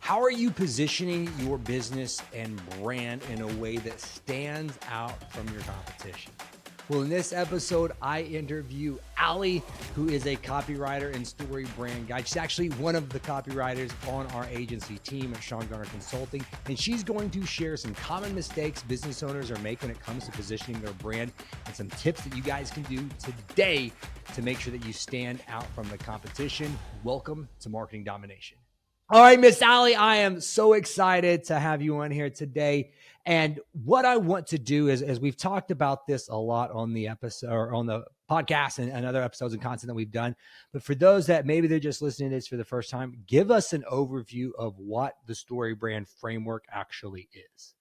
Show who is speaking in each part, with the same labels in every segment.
Speaker 1: How are you positioning your business and brand in a way that stands out from your competition? Well, in this episode, I interview Allie, who is a copywriter and story brand guide. She's actually one of the copywriters on our agency team at Garner Consulting, and she's going to share some common mistakes business owners are making when it comes to positioning their brand and some tips that you guys can do today to make sure that you stand out from the competition. Welcome to Marketing Domination. All right, Miss Allie, I am so excited to have you on here today. And what I want to do is, as we've talked about this a lot on the episode or on the podcast and other episodes and content that we've done, but for those that maybe they're just listening to this for the first time, give us an overview of what the StoryBrand framework actually is.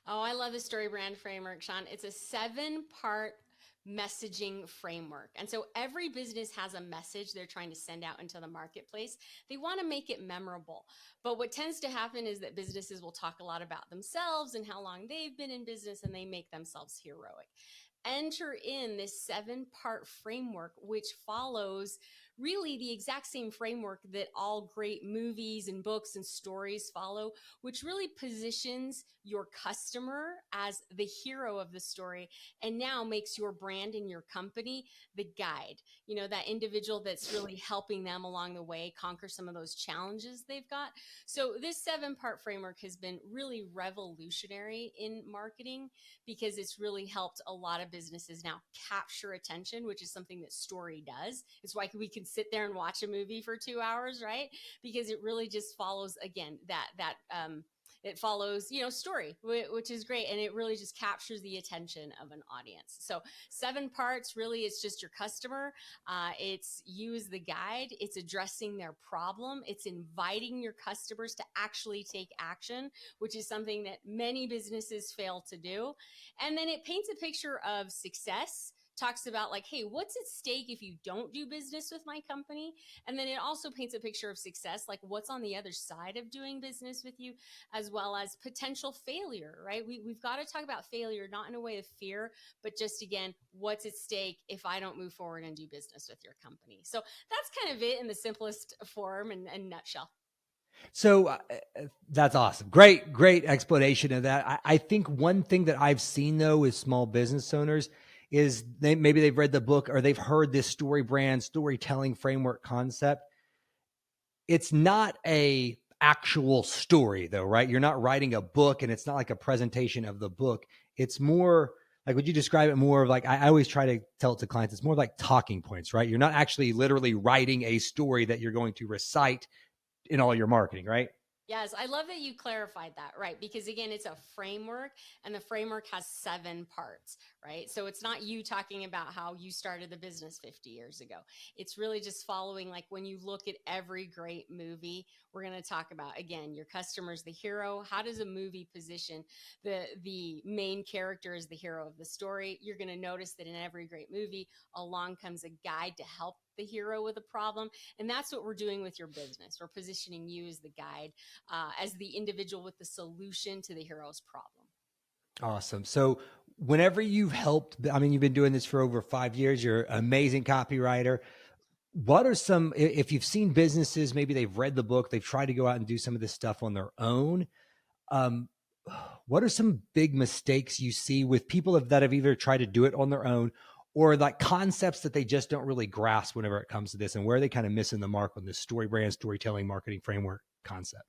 Speaker 2: Oh, I love the StoryBrand framework, Sean. It's a 7-part messaging framework. And so every business has a message they're trying to send out into the marketplace. They want to make it memorable. But what tends to happen is that businesses will talk a lot about themselves and how long they've been in business, and they make themselves heroic. Enter in this 7-part framework, which follows really the exact same framework that all great movies and books and stories follow, which really positions your customer as the hero of the story and now makes your brand and your company the guide. You know, that individual that's really helping them along the way conquer some of those challenges they've got. So this 7-part framework has been really revolutionary in marketing because it's really helped a lot of businesses now capture attention, which is something that story does. It's why we can sit there and watch a movie for 2 hours, right? Because it really just follows, again, it follows, story, which is great. And it really just captures the attention of an audience. So 7 parts, really, it's just your customer. It's you as the guide. It's addressing their problem. It's inviting your customers to actually take action, which is something that many businesses fail to do. And then it paints a picture of success, talks about like, hey, what's at stake if you don't do business with my company? And then it also paints a picture of success, like what's on the other side of doing business with you, as well as potential failure, right? We've got to talk about failure, not in a way of fear, but just, again, what's at stake if I don't move forward and do business with your company. So that's kind of it in the simplest form and nutshell.
Speaker 1: So that's awesome. Great explanation of that. I think one thing that I've seen, though, with small business owners is maybe they've read the book or they've heard this StoryBrand storytelling framework concept. It's not a actual story, though, right? You're not writing a book, and it's not like a presentation of the book. It's more like, would you describe it more of like, I always try to tell it to clients, it's more like talking points, right? You're not actually literally writing a story that you're going to recite in all your marketing, right?
Speaker 2: Yes, I love that you clarified that, right? Because again, it's a framework and the framework has 7 parts, right? So it's not you talking about how you started the business 50 years ago. It's really just following, like when you look at every great movie, we're going to talk about, again, your customer's the hero. How does a movie position the main character as the hero of the story? You're going to notice that in every great movie, along comes a guide to help the hero with a problem. And that's what we're doing with your business. We're positioning you as the guide, as the individual with the solution to the hero's problem.
Speaker 1: Awesome. So whenever you've helped, I mean, you've been doing this for over 5 years, you're an amazing copywriter. What are some, if you've seen businesses, maybe they've read the book, they've tried to go out and do some of this stuff on their own. What are some big mistakes you see with people that have either tried to do it on their own or like concepts that they just don't really grasp whenever it comes to this, and where are they kind of missing the mark on this StoryBrand storytelling marketing framework concept?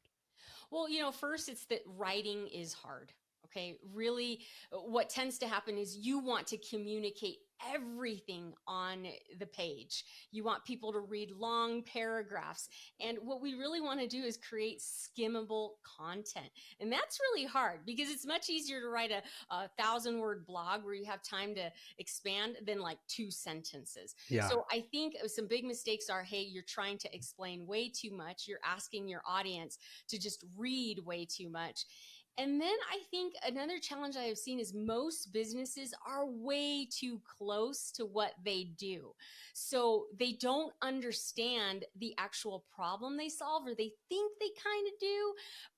Speaker 2: Well, first, it's that writing is hard. Okay. Really, what tends to happen is you want to communicate everything on the page. You want people to read long paragraphs. And what we really want to do is create skimmable content. And that's really hard because it's much easier to write a 1,000-word blog where you have time to expand than like 2 sentences.
Speaker 1: Yeah.
Speaker 2: So I think some big mistakes are, hey, you're trying to explain way too much. You're asking your audience to just read way too much. And then I think another challenge I have seen is most businesses are way too close to what they do. So they don't understand the actual problem they solve, or they think they kind of do.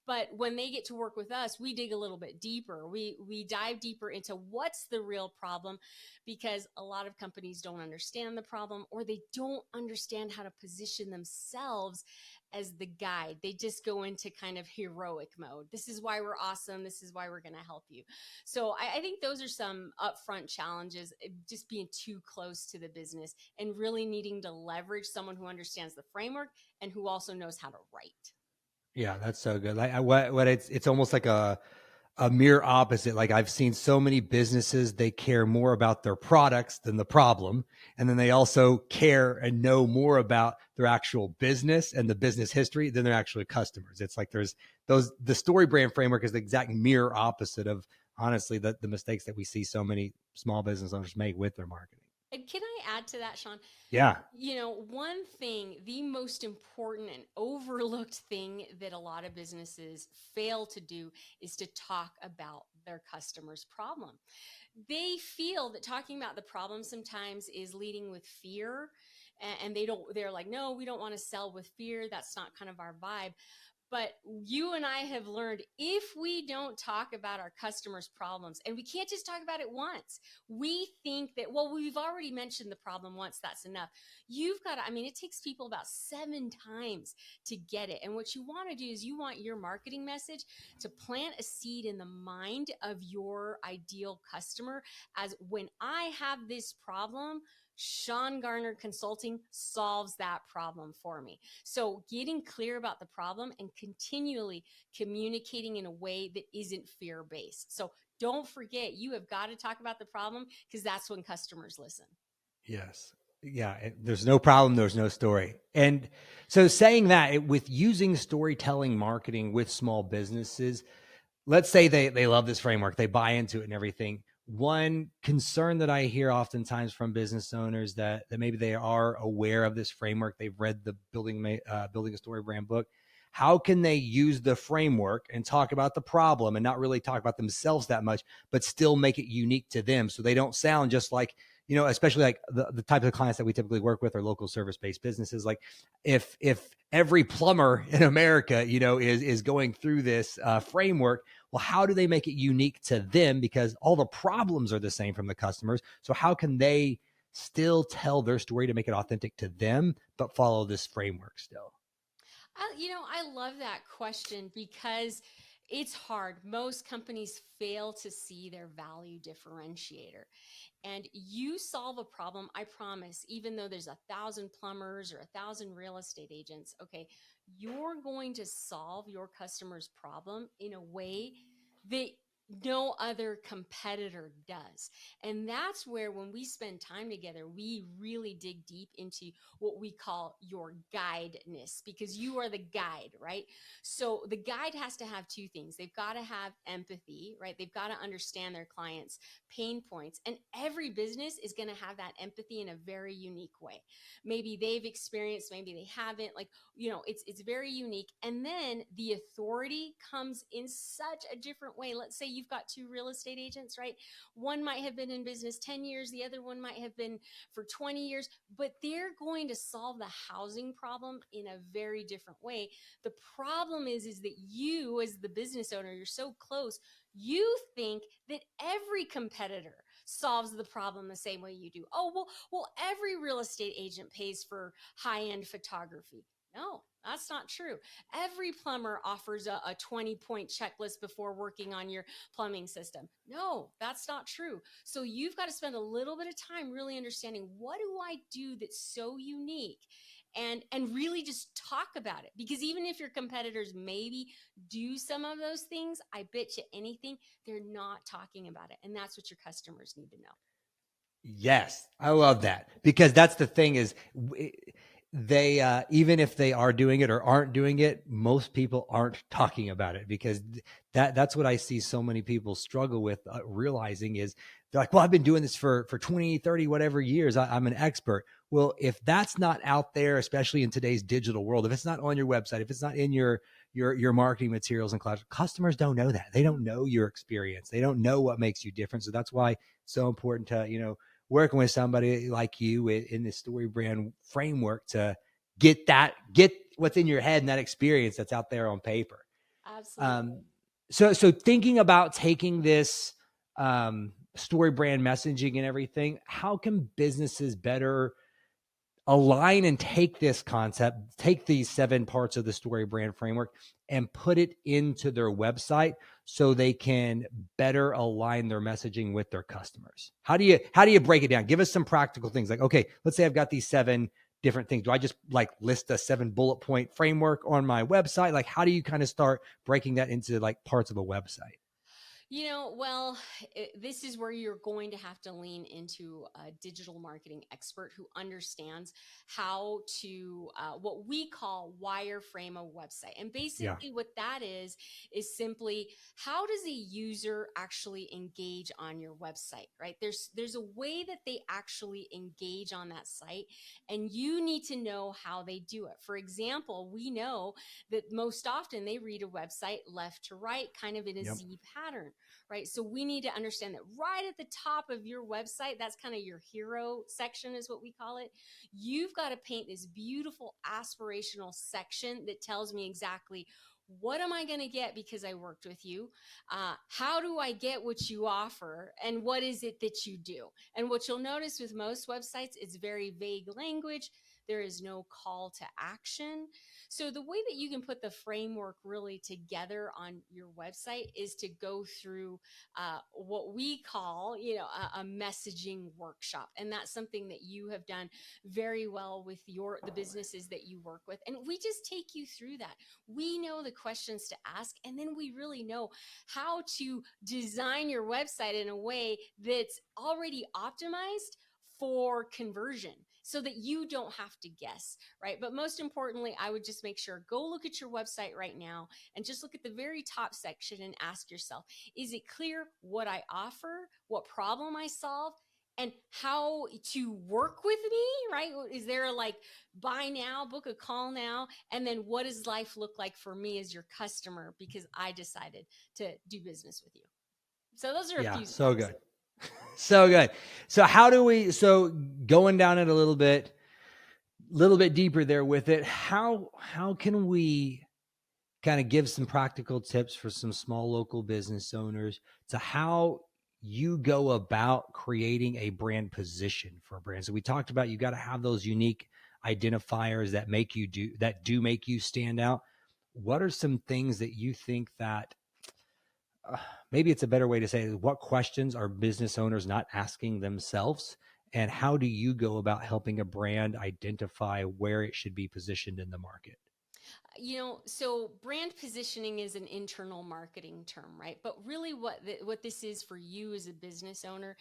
Speaker 2: But when they get to work with us, we dig a little bit deeper. We dive deeper into what's the real problem, because a lot of companies don't understand the problem, or they don't understand how to position themselves as the guide. They just go into kind of heroic mode. This is why we're awesome. This is why we're going to help you. So I think those are some upfront challenges, just being too close to the business and really needing to leverage someone who understands the framework and who also knows how to write.
Speaker 1: Yeah, that's so good. Like what it's almost like a mirror opposite. Like I've seen so many businesses, they care more about their products than the problem. And then they also care and know more about their actual business and the business history than their actual customers. It's like the StoryBrand framework is the exact mirror opposite of, honestly, the mistakes that we see so many small business owners make with their marketing.
Speaker 2: And can I add to that, Sean?
Speaker 1: Yeah.
Speaker 2: One thing, the most important and overlooked thing that a lot of businesses fail to do is to talk about their customer's problem. They feel that talking about the problem sometimes is leading with fear, and they're like, no, we don't want to sell with fear. That's not kind of our vibe. But you and I have learned, if we don't talk about our customers' problems, and we can't just talk about it once, we think that, well, we've already mentioned the problem once, that's enough. You've got to, it takes people about 7 times to get it. And what you want to do is you want your marketing message to plant a seed in the mind of your ideal customer as, when I have this problem, Sean Garner Consulting solves that problem for me. So getting clear about the problem and continually communicating in a way that isn't fear-based. So don't forget, you have got to talk about the problem, because that's when customers listen.
Speaker 1: Yes. Yeah. There's no problem. There's no story. And so saying that, with using storytelling marketing with small businesses, let's say they love this framework, they buy into it and everything. One concern that I hear oftentimes from business owners that maybe they are aware of this framework, they've read the Building a StoryBrand book. How can they use the framework and talk about the problem and not really talk about themselves that much, but still make it unique to them, so they don't sound just like, especially like the type of clients that we typically work with are local service-based businesses. Like if every plumber in America, is going through this framework, well, how do they make it unique to them? Because all the problems are the same from the customers. So how can they still tell their story to make it authentic to them, but follow this framework still?
Speaker 2: I love that question, because it's hard. Most companies fail to see their value differentiator. And you solve a problem, I promise, even though there's 1,000 plumbers or 1,000 real estate agents, okay, you're going to solve your customer's problem in a way that no other competitor does. And that's where, when we spend time together, we really dig deep into what we call your guideness, because you are the guide, right? So the guide has to have 2 things. They've got to have empathy, right? They've got to understand their clients' pain points. And every business is going to have that empathy in a very unique way. Maybe they've experienced, maybe they haven't. Like, it's very unique. And then the authority comes in such a different way. Let's say you've got 2 real estate agents, right? One might have been in business 10 years, the other one might have been for 20 years, but they're going to solve the housing problem in a very different way. The problem is that you, as the business owner, you're so close, you think that every competitor solves the problem the same way you do. Oh, well, every real estate agent pays for high-end photography. No, that's not true. Every plumber offers a 20-point checklist before working on your plumbing system. No, that's not true. So you've got to spend a little bit of time really understanding, what do I do that's so unique? And really just talk about it. Because even if your competitors maybe do some of those things, I bet you anything, they're not talking about it. And that's what your customers need to know.
Speaker 1: Yes, I love that, because that's the thing is, they even if they are doing it or aren't doing it, most people aren't talking about it, because that's what I see so many people struggle with realizing is, they're like, well, I've been doing this for 20, 30, whatever years. I'm an expert. Well, if that's not out there, especially in today's digital world, if it's not on your website, if it's not in your marketing materials and cloud, customers don't know that. They don't know your experience. They don't know what makes you different. So that's why it's so important to, working with somebody like you in the StoryBrand framework to get what's in your head and that experience that's out there on paper.
Speaker 2: Absolutely.
Speaker 1: So thinking about taking this StoryBrand messaging and everything, how can businesses better align and take this concept, take these 7 parts of the story brand framework and put it into their website so they can better align their messaging with their customers? How do you break it down? Give us some practical things. Like, okay, let's say I've got these 7 different things. Do I just like list a 7 bullet point framework on my website? Like, how do you kind of start breaking that into like parts of a website?
Speaker 2: Well, this is where you're going to have to lean into a digital marketing expert who understands how to, what we call wireframe a website. And
Speaker 1: Yeah.
Speaker 2: basically, what that is simply how does a user actually engage on your website, right? There's a way that they actually engage on that site, and you need to know how they do it. For example, we know that most often they read a website left to right, kind of in a
Speaker 1: Yep.
Speaker 2: Z pattern, right? So we need to understand that right at the top of your website, that's kind of your hero section is what we call it. You've got to paint this beautiful aspirational section that tells me exactly what am I going to get because I worked with you? How do I get what you offer? And what is it that you do? And what you'll notice with most websites, it's very vague language. There is no call to action. So the way that you can put the framework really together on your website is to go through what we call, a messaging workshop, and that's something that you have done very well with the businesses that you work with. And we just take you through that. We know the questions to ask, and then we really know how to design your website in a way that's already optimized for conversion so that you don't have to guess, right? But most importantly, I would just make sure go look at your website right now and just look at the very top section and ask yourself, is it clear what I offer, what problem I solve, and how to work with me, right? Is there a like buy now, book a call now? And then what does life look like for me as your customer because I decided to do business with you? So those are a
Speaker 1: Yeah.
Speaker 2: few
Speaker 1: So
Speaker 2: steps.
Speaker 1: good. So good. So going down it a little bit deeper there with it, how can we kind of give some practical tips for some small local business owners to how you go about creating a brand position for a brand? So we talked about you got to have those unique identifiers that do make you stand out. What are some things that you think that maybe it's a better way to say it, what questions are business owners not asking themselves? And how do you go about helping a brand identify where it should be positioned in the market?
Speaker 2: So brand positioning is an internal marketing term, right? But really what this is for you as a business owner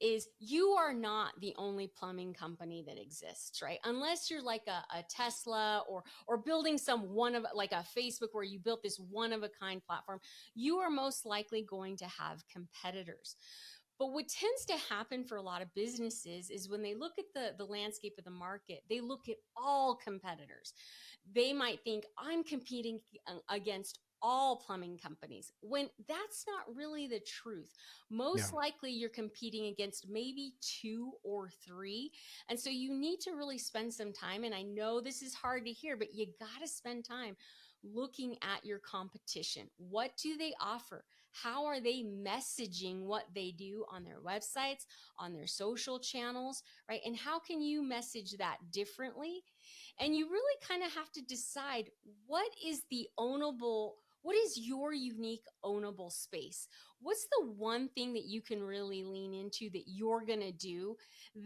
Speaker 2: is you are not the only plumbing company that exists, right? Unless you're like a Tesla or building some one of like a Facebook where you built this one of a kind platform, you are most likely going to have competitors. But what tends to happen for a lot of businesses is when they look at the landscape of the market, they look at all competitors. They might think, I'm competing against all plumbing companies, when that's not really the truth.
Speaker 1: Yeah.
Speaker 2: Most likely you're competing against maybe 2 or 3. And so you need to really spend some time. And I know this is hard to hear, but you got to spend time looking at your competition. What do they offer? How are they messaging what they do on their websites, on their social channels, right? And how can you message that differently? And you really kind of have to decide what is your unique ownable space? What's the one thing that you can really lean into that you're going to do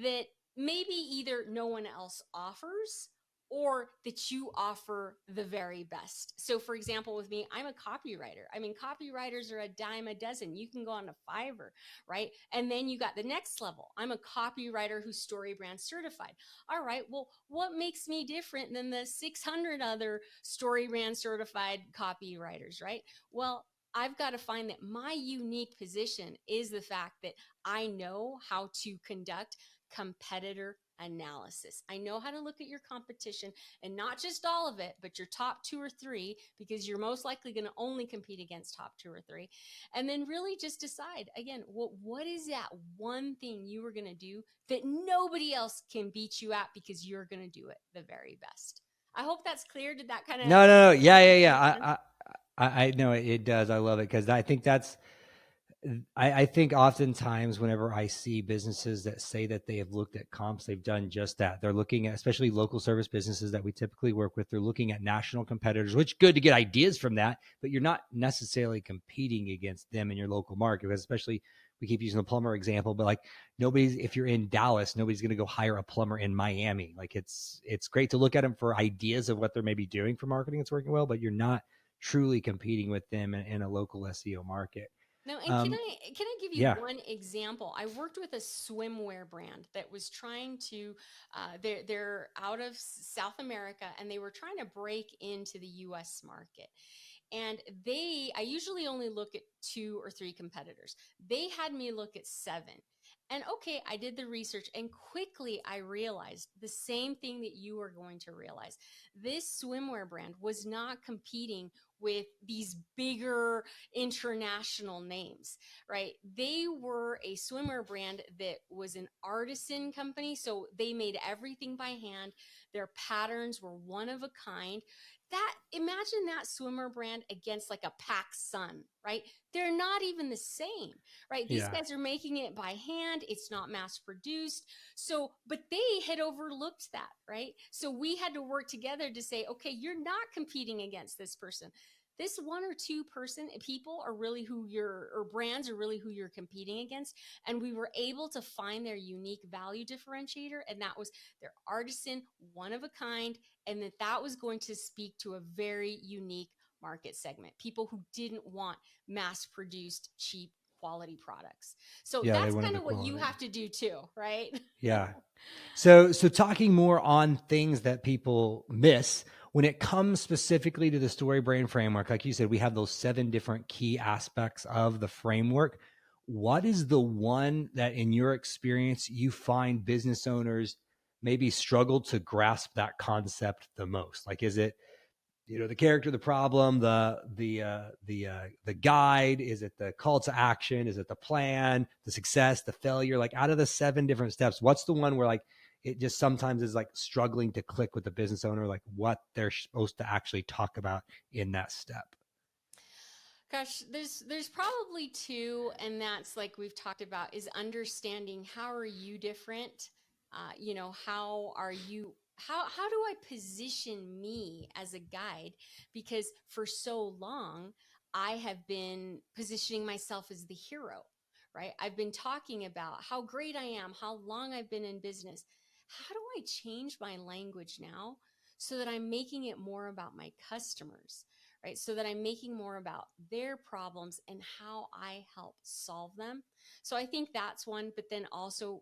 Speaker 2: that maybe either no one else offers or that you offer the very best? So for example, with me, I'm a copywriter. I mean, copywriters are a dime a dozen. You can go on to Fiverr, right? And then you got the next level. I'm a copywriter who's StoryBrand certified. All right, well, what makes me different than the 600 other StoryBrand certified copywriters, right? Well, I've got to find that my unique position is the fact that I know how to conduct competitor analysis. I know how to look at your competition and not just all of it, but your top 2 or 3, because you're most likely going to only compete against top 2 or 3. And then really just decide again, what is that one thing you are going to do that nobody else can beat you at because you're going to do it the very best. I hope that's clear. Did that kind of
Speaker 1: No. Yeah.
Speaker 2: make sense?
Speaker 1: I know it does. I love it because I think I think oftentimes whenever I see businesses that say that they have looked at comps, they've done just that. They're looking at, especially local service businesses that we typically work with, they're looking at national competitors, which good to get ideas from that, but you're not necessarily competing against them in your local market, because especially we keep using the plumber example, but like nobody's, if you're in Dallas, nobody's going to go hire a plumber in Miami. Like it's great to look at them for ideas of what they're maybe doing for marketing that's working well, but you're not truly competing with them in a local SEO market.
Speaker 2: No, and
Speaker 1: Um,
Speaker 2: can I give you
Speaker 1: yeah.
Speaker 2: one example? I worked with a swimwear brand that was trying to they're out of South America, and they were trying to break into the US market. And I usually only look at 2 or 3 competitors. They had me look at 7. And okay, I did the research, and quickly I realized the same thing that you are going to realize. This swimwear brand was not competing with these bigger international names, right? They were a swimwear brand that was an artisan company. So they made everything by hand. Their patterns were one of a kind. Imagine that swimmer brand against like a PacSun, right? They're not even the same, right? These
Speaker 1: Yeah.
Speaker 2: guys are making it by hand. It's not mass produced. So, but they had overlooked that, right? So we had to work together to say, okay, you're not competing against this person. This 1 or 2 people are really or brands are really who you're competing against. And we were able to find their unique value differentiator. And that was their artisan, one of a kind, and that was going to speak to a very unique market segment, people who didn't want mass produced cheap quality products. So
Speaker 1: Yeah, they
Speaker 2: that's
Speaker 1: wanted
Speaker 2: kind
Speaker 1: the
Speaker 2: of what you
Speaker 1: quality.
Speaker 2: have to do too, right?
Speaker 1: Yeah. So talking more on things that people miss when it comes specifically to the story brand framework, like you said, we have those 7 different key aspects of the framework. What is the one that in your experience you find business owners maybe struggle to grasp that concept the most? Like, is it, the character, the problem, the guide? Is it the call to action? Is it the plan, the success, the failure? Like out of the 7 different steps, what's the one where like it just sometimes is like struggling to click with the business owner, like what they're supposed to actually talk about in that step?
Speaker 2: Gosh, there's probably 2, and that's like we've talked about is understanding how are you different. How are you? How do I position me as a guide? Because for so long, I have been positioning myself as the hero, right? I've been talking about how great I am, how long I've been in business. How do I change my language now so that I'm making it more about my customers? Right? So that I'm making more about their problems and how I help solve them. So I think that's one, but then also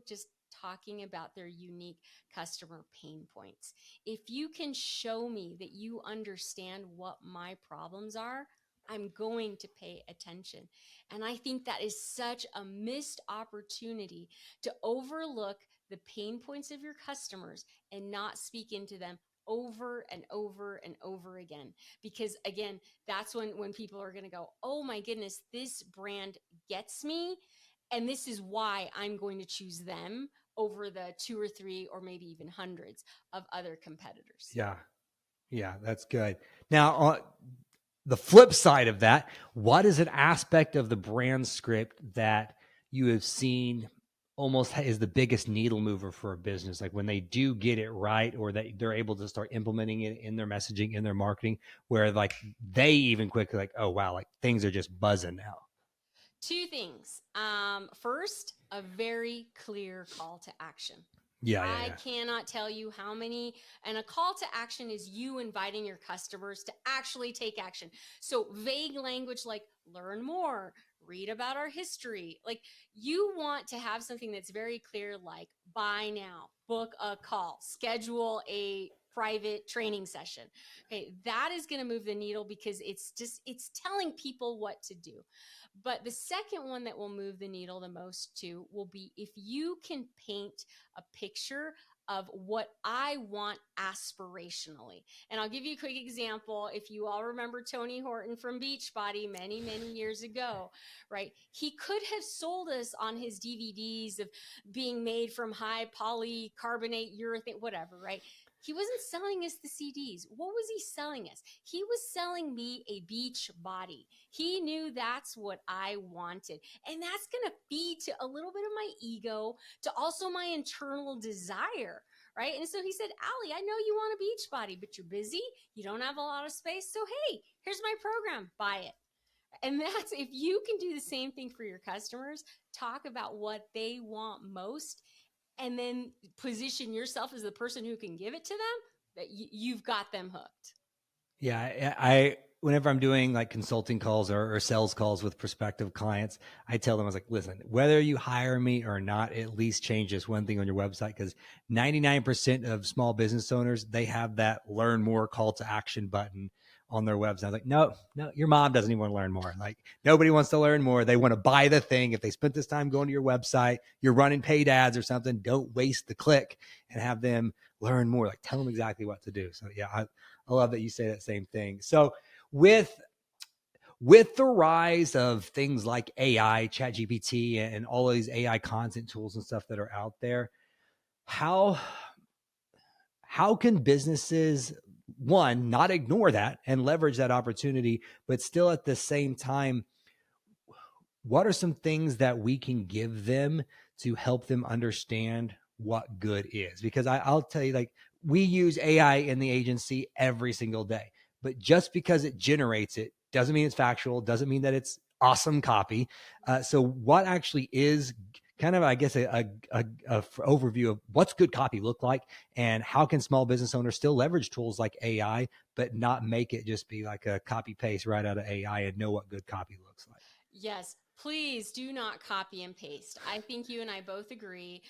Speaker 2: just talking about their unique customer pain points. If you can show me that you understand what my problems are, I'm going to pay attention. And I think that is such a missed opportunity to overlook the pain points of your customers and not speak into them over and over and over again, because again, that's when people are going to go, oh my goodness, this brand gets me, and this is why I'm going to choose them over the 2 or 3 or maybe even hundreds of other competitors.
Speaker 1: Yeah. Yeah, that's good. Now, on the flip side of that, what is an aspect of the brand script that you have seen almost is the biggest needle mover for a business? Like when they do get it right, or that they're able to start implementing it in their messaging, in their marketing, where like they even quickly like, oh wow, like things are just buzzing now.
Speaker 2: 2 things. First, a very clear call to action.
Speaker 1: Yeah, yeah,
Speaker 2: I
Speaker 1: yeah.
Speaker 2: cannot tell you how many, and a call to action is you inviting your customers to actually take action. So vague language like learn more, read about our history. Like you want to have something that's very clear, like buy now, book a call, schedule a private training session. Okay, that is going to move the needle because it's telling people what to do. But the second one that will move the needle the most too will be if you can paint a picture of what I want aspirationally. And I'll give you a quick example. If you all remember Tony Horton from Beachbody many, many years ago, right? He could have sold us on his DVDs of being made from high polycarbonate urethane, whatever, right? He wasn't selling us the CDs. What was he selling us? He was selling me a beach body. He knew that's what I wanted. And that's going to feed to a little bit of my ego, to also my internal desire, right? And so he said, Allie, I know you want a beach body, but you're busy. You don't have a lot of space. So, hey, here's my program. Buy it. And that's, if you can do the same thing for your customers, talk about what they want most, and then position yourself as the person who can give it to them, that you've got them hooked.
Speaker 1: Yeah, I whenever I'm doing like consulting calls or sales calls with prospective clients, I tell them, I was like, listen, whether you hire me or not, at least change this one thing on your website, because 99% of small business owners, they have that learn more call to action button on their website. I was like, no, your mom doesn't even want to learn more. Like, nobody wants to learn more. They want to buy the thing. If they spent this time going to your website, you're running paid ads or something, don't waste the click and have them learn more. Like, tell them exactly what to do. So yeah, I love that you say that same thing. So with the rise of things like AI, ChatGPT, and all of these AI content tools and stuff that are out there, how can businesses, one, not ignore that and leverage that opportunity, but still at the same time, what are some things that we can give them to help them understand what good is? Because I'll tell you, like, we use AI in the agency every single day, but just because it generates it doesn't mean it's factual, doesn't mean that it's awesome copy. So what actually is kind of, I guess, a overview of what's good copy look like, and how can small business owners still leverage tools like AI, but not make it just be like a copy paste right out of AI and know what good copy looks like?
Speaker 2: Yes, please do not copy and paste. I think you and I both agree.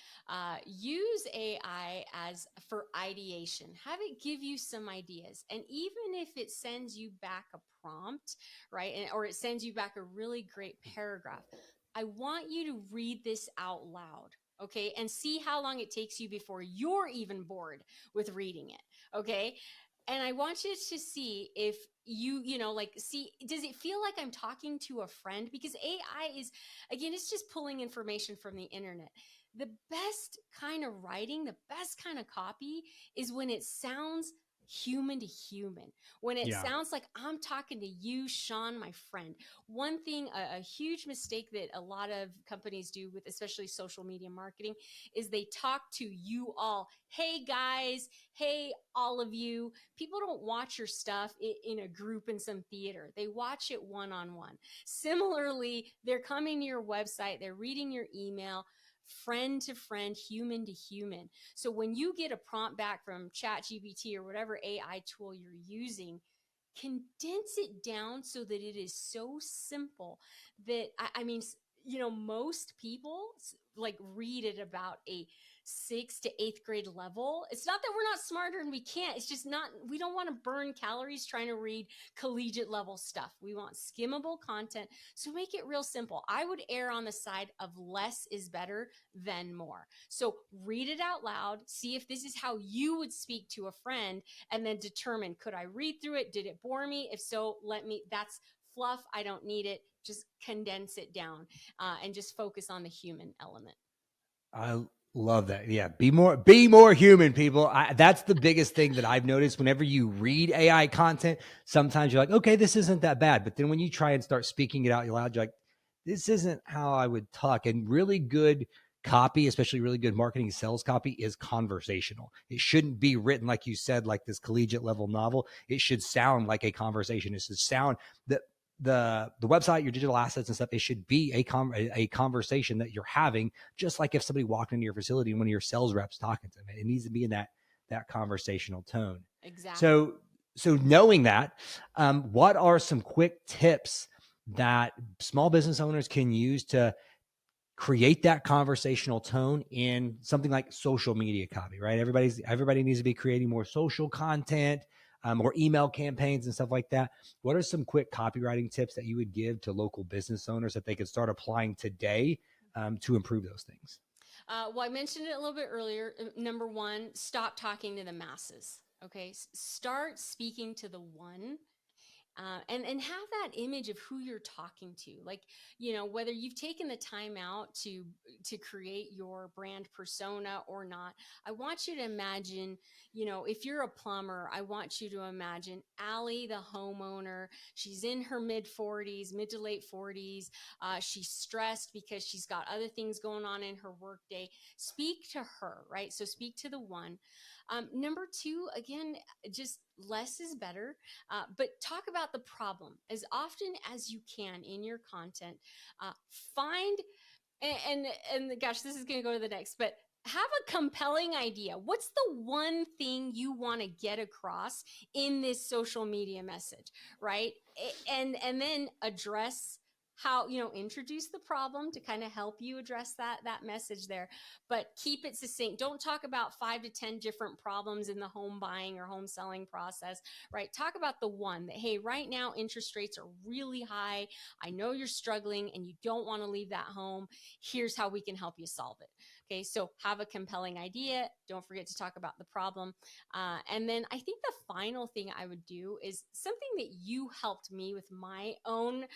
Speaker 2: Use AI as for ideation. Have it give you some ideas. And even if it sends you back a prompt, right, or it sends you back a really great paragraph, I want you to read this out loud. Okay. And see how long it takes you before you're even bored with reading it. Okay. And I want you to see if like, see, does it feel like I'm talking to a friend? Because AI is, again, it's just pulling information from the internet. The best kind of writing, the best kind of copy is when it sounds human to human, when it
Speaker 1: Yeah.
Speaker 2: sounds like I'm talking to you, Sean, my friend. One thing, a huge mistake that a lot of companies do with especially social media marketing, is they talk to you all. Hey guys, hey all of you. People don't watch your stuff in a group in some theater. They watch it one-on-one. Similarly, they're coming to your website, they're reading your email, friend to friend, human to human. So when you get a prompt back from ChatGPT or whatever AI tool you're using, condense it down so that it is so simple that I mean, most people like read at about a 6th to 8th grade level. It's not that we're not smarter and we can't. It's just not, we don't want to burn calories trying to read collegiate level stuff. We want skimmable content. So make it real simple. I would err on the side of less is better than more. So read it out loud, see if this is how you would speak to a friend, and then determine, could I read through it? Did it bore me? If so, that's fluff. I don't need it. Just condense it down and just focus on the human element.
Speaker 1: I love that. Yeah. Be more human, people. That's the biggest thing that I've noticed. Whenever you read AI content, sometimes you're like, okay, this isn't that bad. But then when you try and start speaking it out loud, you're like, this isn't how I would talk. And really good copy, especially really good marketing sales copy, is conversational. It shouldn't be written, like you said, like this collegiate level novel. It should sound like a conversation. It should sound that the website, your digital assets and stuff, it should be a conversation that you're having, just like if somebody walked into your facility and one of your sales reps talking to them. It needs to be in that conversational tone.
Speaker 2: Exactly.
Speaker 1: So knowing that, what are some quick tips that small business owners can use to create that conversational tone in something like social media copy, right? Everybody needs to be creating more social content, or email campaigns and stuff like that. What are some quick copywriting tips that you would give to local business owners that they could start applying today to improve those things?
Speaker 2: Well, I mentioned it a little bit earlier. Number one, stop talking to the masses. Okay. Start speaking to the one. And have that image of who you're talking to. Like, whether you've taken the time out to create your brand persona or not, I want you to imagine, if you're a plumber, I want you to imagine Allie, the homeowner. She's in her mid to late 40s. She's stressed because she's got other things going on in her workday. Speak to her, right? So speak to the one. Number two, again, just less is better. But talk about the problem as often as you can in your content. Find and gosh, this is going to go to the next, but have a compelling idea. What's the one thing you want to get across in this social media message, right? And then address how, introduce the problem to kind of help you address that message there, but keep it succinct. Don't talk about 5 to 10 different problems in the home buying or home selling process, right? Talk about the one that, hey, right now interest rates are really high. I know you're struggling and you don't want to leave that home. Here's how we can help you solve it. Okay, so have a compelling idea. Don't forget to talk about the problem. And then I think the final thing I would do is something that you helped me with my own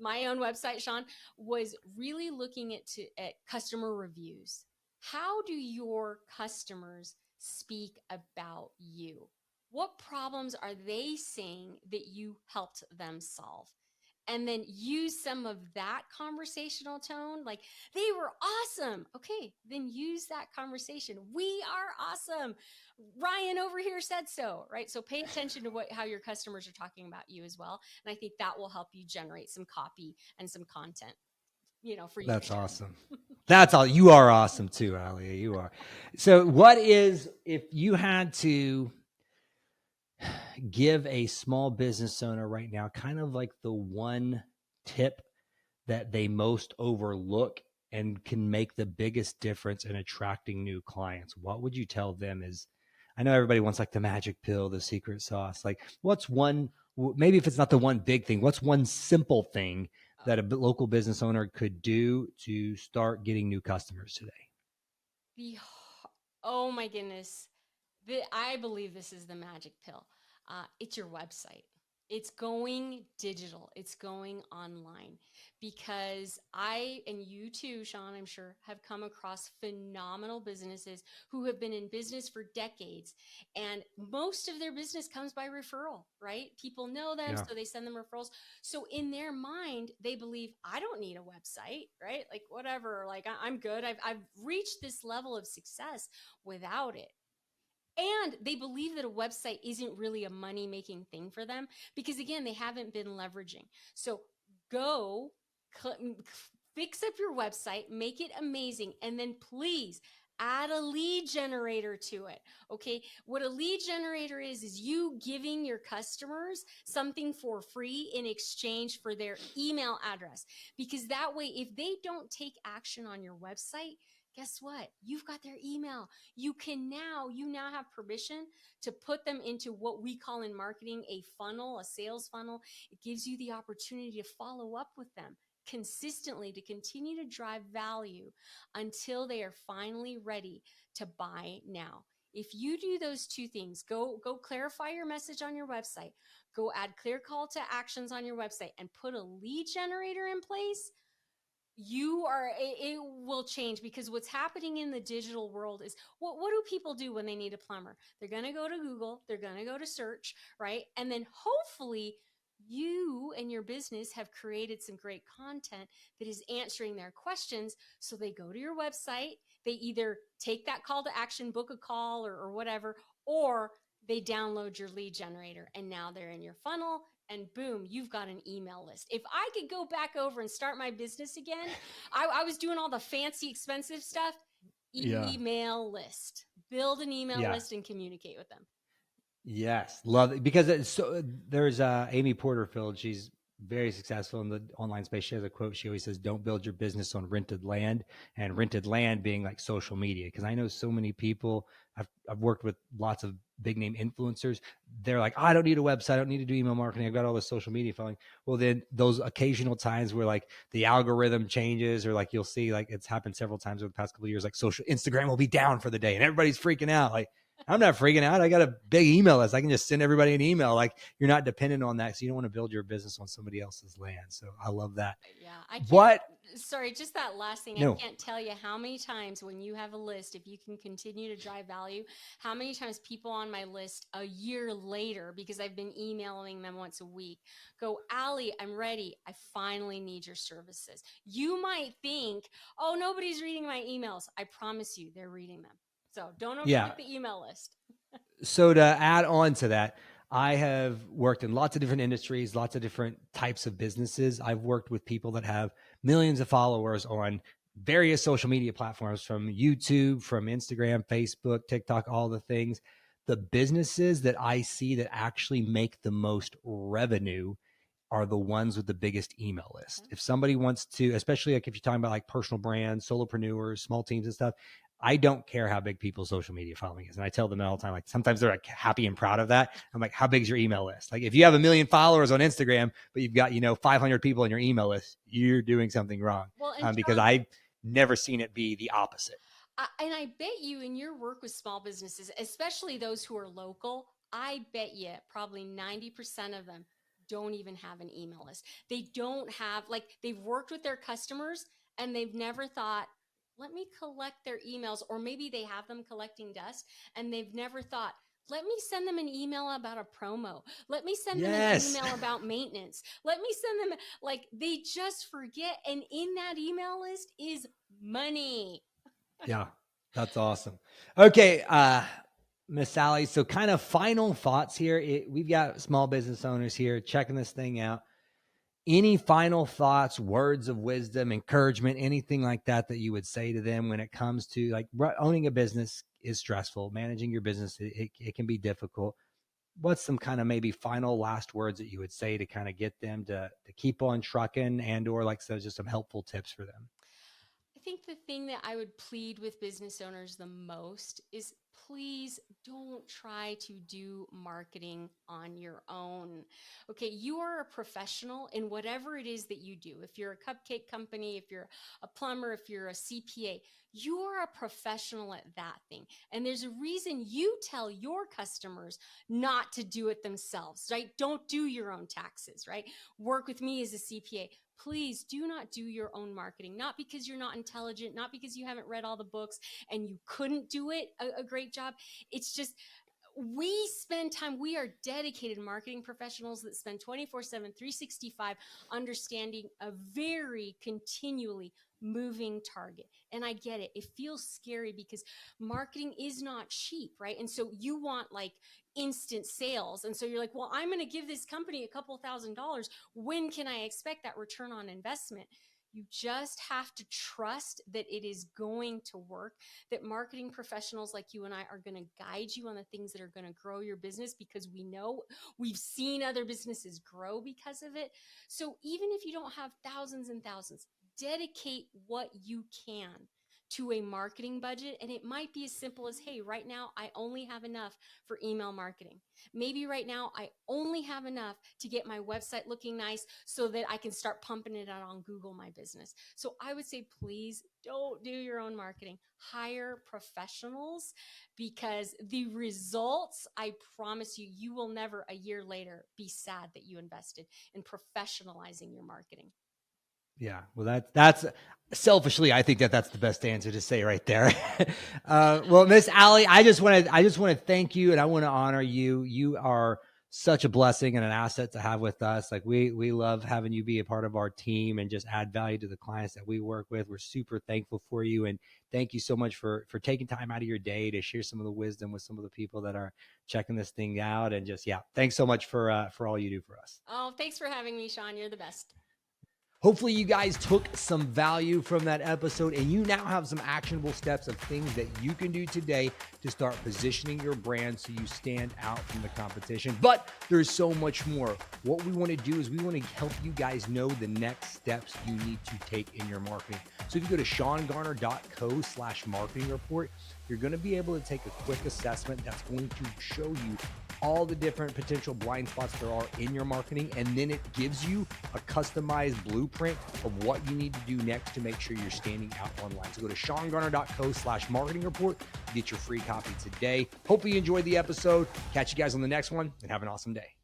Speaker 2: website, Sean, was really looking at customer reviews. How do your customers speak about you? What problems are they saying that you helped them solve? And then use some of that conversational tone, like, they were awesome. Okay, then use that conversation. We are awesome. Ryan over here said so, right? So pay attention to how your customers are talking about you as well. And I think that will help you generate some copy and some content, for you.
Speaker 1: That's awesome. That's all. You are awesome too, Alia. You are. So if you had to give a small business owner right now kind of like the one tip that they most overlook and can make the biggest difference in attracting new clients, what would you tell them? I know everybody wants like the magic pill, the secret sauce. Like, what's one, maybe if it's not the one big thing, what's one simple thing that a local business owner could do to start getting new customers today?
Speaker 2: Oh my goodness. I believe this is the magic pill. It's your website. It's going digital. It's going online, because I, and you too, Sean, I'm sure, have come across phenomenal businesses who have been in business for decades, and most of their business comes by referral, right? People know them,
Speaker 1: Yeah.
Speaker 2: so they send them referrals. So in their mind, they believe, I don't need a website, right? Like, whatever, like, I'm good. I've reached this level of success without it. And they believe that a website isn't really a money-making thing for them because, again, they haven't been leveraging. So go fix up your website, make it amazing, and then please add a lead generator to it. Okay, what a lead generator is you giving your customers something for free in exchange for their email address, because that way, if they don't take action on your website, guess what? You've got their email. You now have permission to put them into what we call in marketing a funnel, a sales funnel. It gives you the opportunity to follow up with them consistently, to continue to drive value until they are finally ready to buy now. If you do those two things, go clarify your message on your website, go add clear call to actions on your website, and put a lead generator in place, it will change. Because what's happening in the digital world is, what do people do when they need a plumber? They're going to go to Google, they're going to go to search, right? And then hopefully you and your business have created some great content that is answering their questions. So they go to your website, they either take that call to action, book a call or whatever, or they download your lead generator, and now they're in your funnel, and boom, you've got an email list. If I could go back over and start my business again, I was doing all the fancy, expensive stuff. Email list. Build an email list and communicate with them.
Speaker 1: Yes, love it, because there's Amy Porterfield. She's very successful in the online space. She has a quote. She always says, "Don't build your business on rented land," and rented land being like social media. Because I know so many people. I've worked with lots of big name influencers. They're like, I don't need a website. I don't need to do email marketing. I've got all this social media following. Well, then those occasional times where like the algorithm changes, or like you'll see, like it's happened several times over the past couple of years, like Instagram will be down for the day and everybody's freaking out. Like, I'm not freaking out. I got a big email list. I can just send everybody an email. Like, you're not dependent on that. So you don't want to build your business on somebody else's land. So I love that.
Speaker 2: Yeah, I can't.
Speaker 1: But
Speaker 2: Sorry, just that last thing.
Speaker 1: no,
Speaker 2: I can't tell you how many times when you have a list, if you can continue to drive value, how many times people on my list a year later, because I've been emailing them once a week, go, Allie, I'm ready. I finally need your services. You might think, oh, nobody's reading my emails. I promise you, they're reading them. So don't
Speaker 1: yeah.
Speaker 2: overlook the email list.
Speaker 1: So to add on to that, I have worked in lots of different industries, lots of different types of businesses. I've worked with people that have millions of followers on various social media platforms, from YouTube, from Instagram, Facebook, TikTok, all the things. The businesses that I see that actually make the most revenue are the ones with the biggest email list. If somebody wants to, especially like if you're talking about like personal brands, solopreneurs, small teams and stuff, I don't care how big people's social media following is. And I tell them all the time, like sometimes they're like happy and proud of that. I'm like, how big is your email list? Like if you have 1 million followers on Instagram, but you've got, 500 people in your email list, you're doing something wrong.
Speaker 2: Well,
Speaker 1: Because I've never seen it be the opposite.
Speaker 2: And I bet you in your work with small businesses, especially those who are local, I bet you probably 90% of them don't even have an email list. They don't have, like, they've worked with their customers and they've never thought, let me collect their emails, or maybe they have them collecting dust and they've never thought, let me send them an email about a promo. Let me send them an email about maintenance. Let me send them, like, they just forget. And in that email list is money.
Speaker 1: Yeah, that's awesome. Okay, Miss Sally, so kind of final thoughts here. We've got small business owners here checking this thing out. Any final thoughts, words of wisdom, encouragement, anything like that you would say to them when it comes to, like, owning a business is stressful. Managing your business, it can be difficult. What's some kind of maybe final last words that you would say to kind of get them to keep on trucking, and or like so just some helpful tips for them?
Speaker 2: I think the thing that I would plead with business owners the most is, please don't try to do marketing on your own. Okay, you are a professional in whatever it is that you do. If you're a cupcake company, if you're a plumber, if you're a CPA, you are a professional at that thing. And there's a reason you tell your customers not to do it themselves, right? Don't do your own taxes, right? Work with me as a CPA. Please do not do your own marketing, not because you're not intelligent, not because you haven't read all the books and you couldn't do it a great job. It's just, we spend time, we are dedicated marketing professionals that spend 24/7, 365 understanding a very continually moving target. And I get it. It feels scary because marketing is not cheap, right? And so you want like instant sales. And so you're like, well, I'm going to give this company a couple $1,000s. When can I expect that return on investment? You just have to trust that it is going to work, that marketing professionals like you and I are going to guide you on the things that are going to grow your business, because we know we've seen other businesses grow because of it. So even if you don't have thousands and thousands, dedicate what you can to a marketing budget. And it might be as simple as, hey, right now I only have enough for email marketing. Maybe right now I only have enough to get my website looking nice so that I can start pumping it out on Google My Business. So I would say, please don't do your own marketing. Hire professionals, because the results, I promise you, you will never a year later be sad that you invested in professionalizing your marketing.
Speaker 1: Yeah, well, that's selfishly, I think that's the best answer to say right there. Well, Miss Allie, I just want to thank you, and I want to honor you. You are such a blessing and an asset to have with us. Like we love having you be a part of our team and just add value to the clients that we work with. We're super thankful for you, and thank you so much for taking time out of your day to share some of the wisdom with some of the people that are checking this thing out. And just, yeah, thanks so much for all you do for us.
Speaker 2: Oh, thanks for having me, Sean. You're the best.
Speaker 1: Hopefully you guys took some value from that episode, and you now have some actionable steps of things that you can do today to start positioning your brand so you stand out from the competition. But there's so much more. What we want to do is we want to help you guys know the next steps you need to take in your marketing. So if you go to seangarner.co/marketing report, you're going to be able to take a quick assessment that's going to show you all the different potential blind spots there are in your marketing. And then it gives you a customized blueprint of what you need to do next to make sure you're standing out online. So go to seangarner.co/marketing report. get your free copy today. Hope you enjoyed the episode. Catch you guys on the next one and have an awesome day.